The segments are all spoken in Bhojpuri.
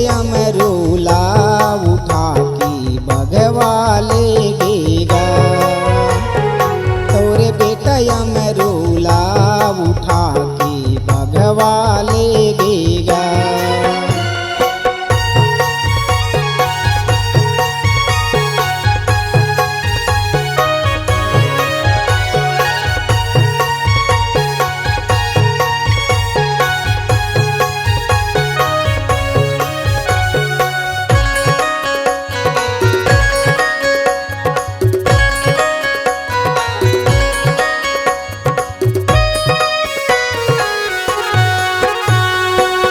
अमरूला उठा के बघवा ले गेगा। तोरे बेटा अमरूला उठा के बघवा ले गेगा।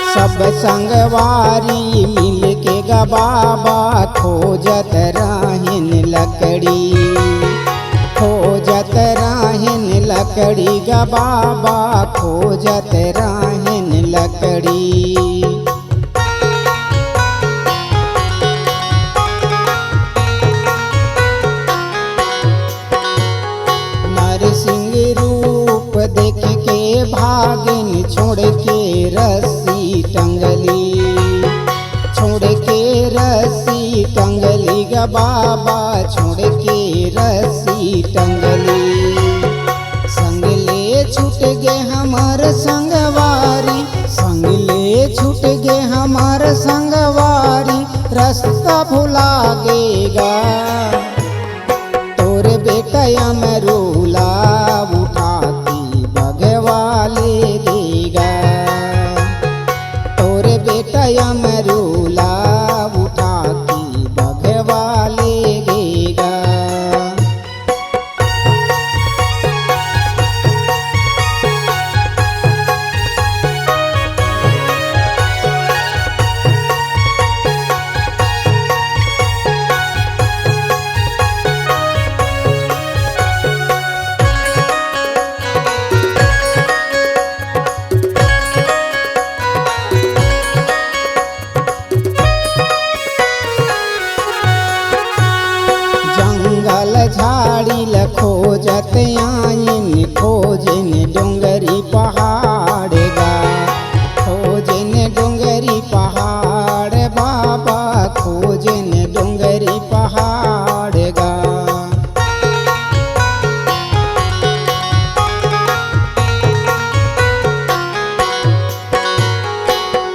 सब संगवारी मिल के गबाबा खोजत राहिन लकड़ी। खोजत राहिन लकड़ी गबाबा खोजत राहिन लकड़ी। नरसिंह रूप देख के भागिन छोड़ के रस्सी टंगली। छोड़ के रस्सी टंगली ग बाबा छोड़ के रस्सी टंगली। संग ले छूट गे हमार संगवारी। संग ले छूट गे हमार संगवारी रास्ता भुला गेगा। तोरे बेटा अमरूला उठा के बघवा ले गेगा। तोरे बेटा अमरूला उठा के बघवा ले गेगा। जंगल झाड़ी ल खोजत आइन खोजन डोंगरी पहाड़ गा। खोजन डोंगरी पहाड़ बाबा खोजन डोंगरी पहाड़ गा।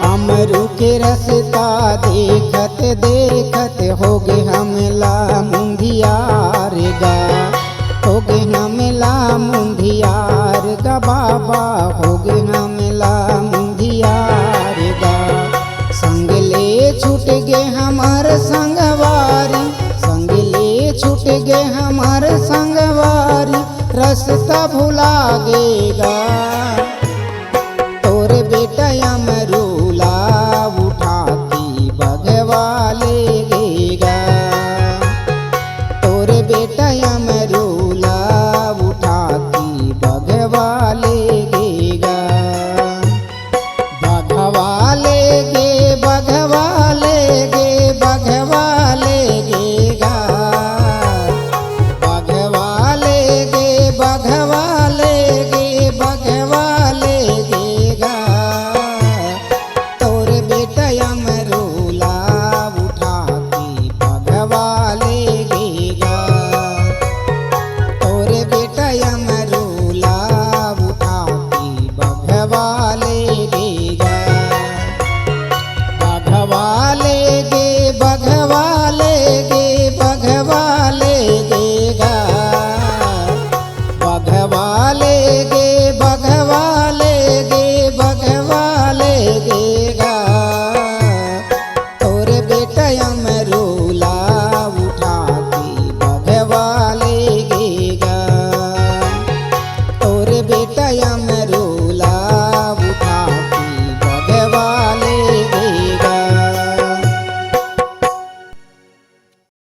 अमरू के रास्ता देखत देखत हो गे हमला मुंधियार गा। हो गे हमला मुंधियार गा बाबा हो गे हमला मुंधियार गा। संग ले छूट गे हमार संग